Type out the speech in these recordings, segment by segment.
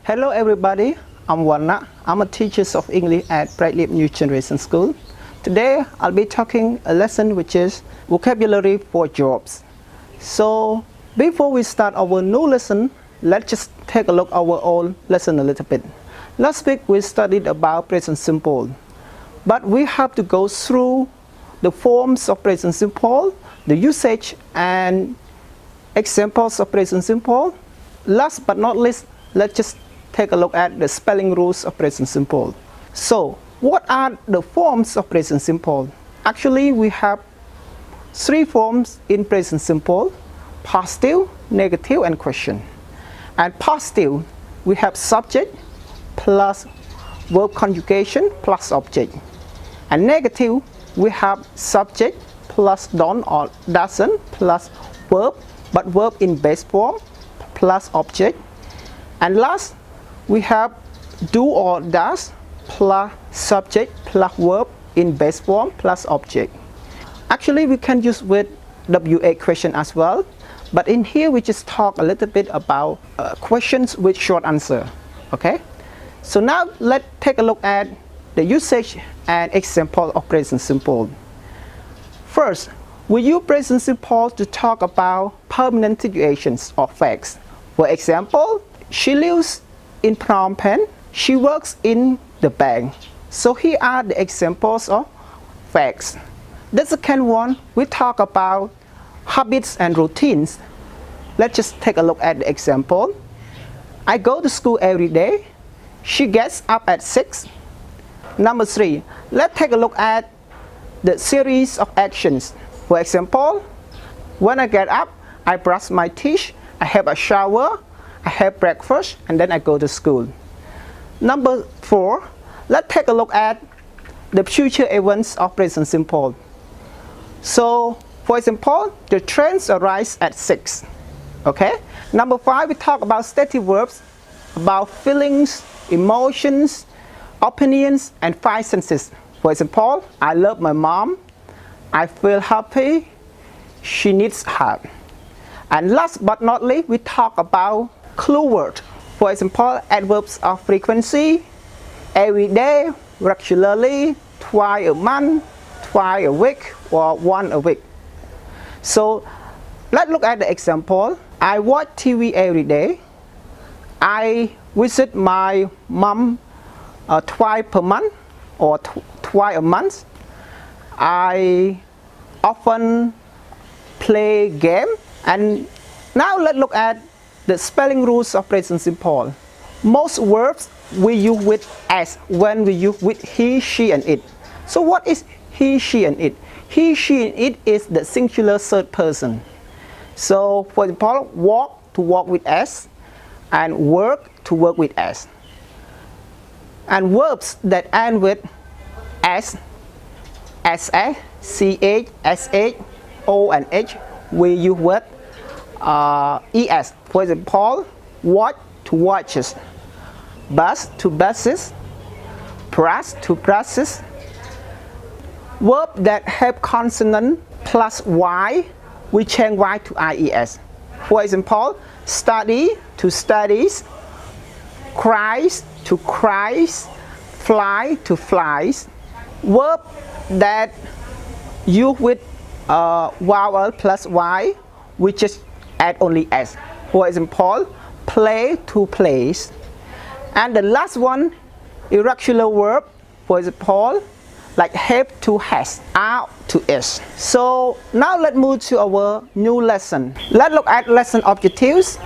Hello everybody, I'm Warna. I'm a teacher of English at Brightleaf New Generation School. Today I'll be talking a lesson which is vocabulary for jobs. So before we start our new lesson, let's just take a look at our old lesson a little bit. Last week we studied about present simple, but we have to go through the forms of present simple, the usage and examples of present simple. Last but not least, let's just take a look at the spelling rules of present simple. So, what are the forms of present simple? Actually, we have three forms in present simple: positive, negative, and question. And positive, we have subject plus verb conjugation plus object. And negative, we have subject plus don't or doesn't plus verb, but verb in base form plus object. And last, we have do or does plus subject plus verb in base form plus object. Actually, we can use with WA question as well, but in here we just talk a little bit about questions with short answer. Okay, so now let's take a look at the usage and example of present simple. First, we use present simple to talk about permanent situations or facts. For example, she lives in Phnom Penh. She works in the bank. So here are the examples of facts. The second one, we talk about habits and routines. Let's just take a look at the example. I go to school every day. She gets up at 6. Number 3, let's take a look at the series of actions. For example, when I get up, I brush my teeth, I have a shower, I have breakfast, and then I go to school. Number 4, let's take a look at the future events of present simple. So, for example, the trains arrives at 6. Okay. Number 5, we talk about stative verbs, about feelings, emotions, opinions, and 5 senses. For example, I love my mom, I feel happy, she needs help. And last but not least, we talk about clue word. For example, adverbs of frequency, every day, regularly, twice a month, twice a week, or once a week. So let's look at the example. I watch TV every day. I visit my mom twice per month or twice a month. I often play game. And now let's look at the spelling rules of present simple. Most verbs we use with as when we use with he, she, and it. So what is he, she, and it? He, she, and it is the singular third person. So for example, walk, to walk with s, and work, to work with s. And verbs that end with s, ss, ch, sh, o, and h, we use with es. For example, watch, to watches, bus, to buses, brush, to brushes. Verb that have consonant plus y, we change y to ies. For example, study, to studies, cries, to cries, fly, to flies. Verb that use with vowel plus y, we just add only s. For example, play, to plays. And the last one, irregular verb. For example, like have, to has, are, to is. So now let's move to our new lesson. Let's look at lesson objectives.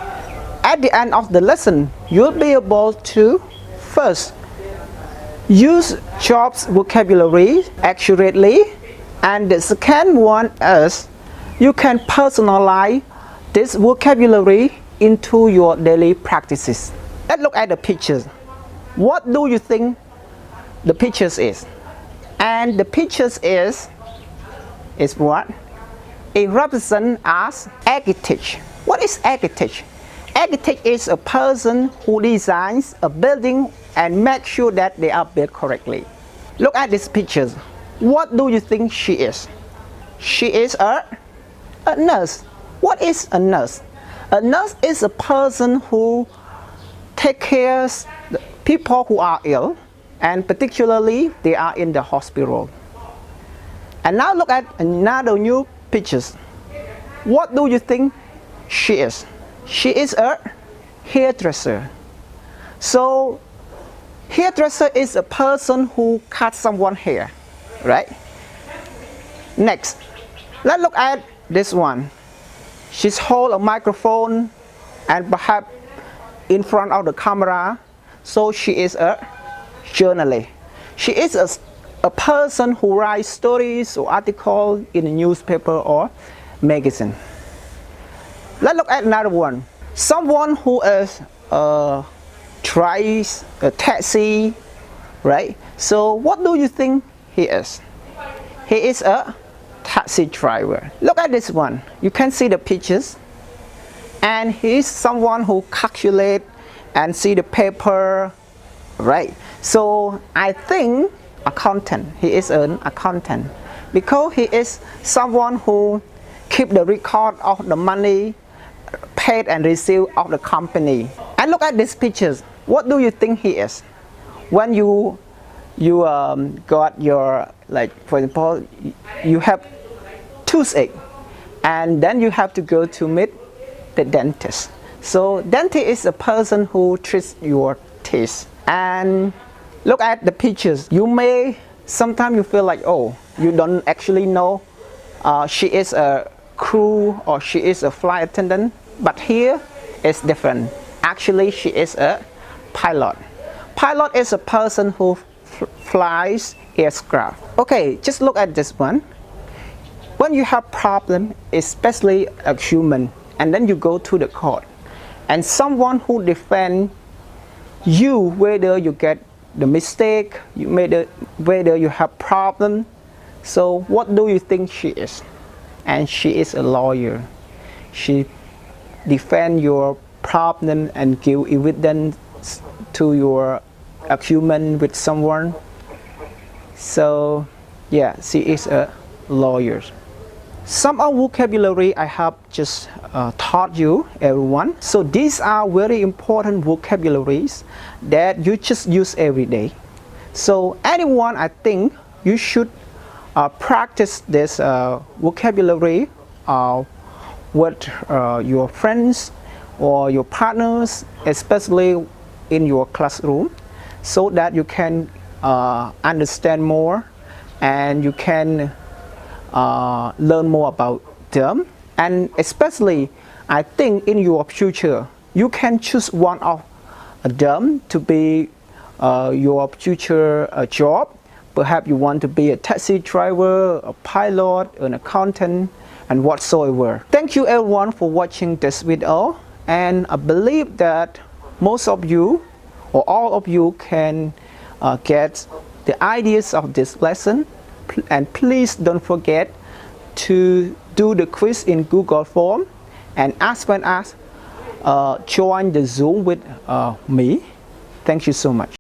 At the end of the lesson, you'll be able to first use jobs vocabulary accurately. And the second one is you can personalize this vocabulary into your daily practices. Let's look at the pictures. What do you think the pictures is? And the pictures is what? It represents as architect. What is architect? Architect is a person who designs a building and makes sure that they are built correctly. Look at these pictures. What do you think she is? She is a nurse. What is a nurse? A nurse is a person who take care of people who are ill, and particularly they are in the hospital. And now look at another new pictures. What do you think she is? She is a hairdresser. So hairdresser is a person who cuts someone's hair, right? Next, let's look at this one. She's hold a microphone and perhaps in front of the camera. So she is a journalist. She is a person who writes stories or articles in a newspaper or magazine. Let's look at another one. Someone who is drives a taxi, right? So what do you think he is? He is a taxi driver. Look at this one. You can see the pictures. And he's someone who calculates and see the paper, right? So I think accountant. He is an accountant because he is someone who keep the record of the money paid and received of the company. And look at these pictures. What do you think he is? When you got your, like for example, you have toothache, and then you have to go to meet the dentist. So dentist is a person who treats your teeth. And look at the pictures. You may sometimes you feel like, oh, you don't actually know she is a crew or she is a flight attendant, but here it's different. Actually, she is a pilot. Pilot is a person who flies aircraft. Okay, just look at this one. When you have problem, especially a human, and then you go to the court, and someone who defend you, whether you get the mistake, whether you have problem. So what do you think she is? And she is a lawyer. She defend your problem and give evidence to your argument with someone. So yeah, she is a lawyer. Some of vocabulary I have just taught you, everyone. So these are very important vocabularies that you just use every day. So anyone, I think you should practice this vocabulary with your friends or your partners, especially in your classroom, so that you can understand more and you can learn more about them. And especially, I think in your future, you can choose one of them to be your future job. Perhaps you want to be a taxi driver, a pilot, an accountant, and whatsoever. Thank you everyone for watching this video, and I believe that most of you or all of you can get the ideas of this lesson. And please don't forget to do the quiz in Google form, and as well as join the Zoom with me. Thank you so much.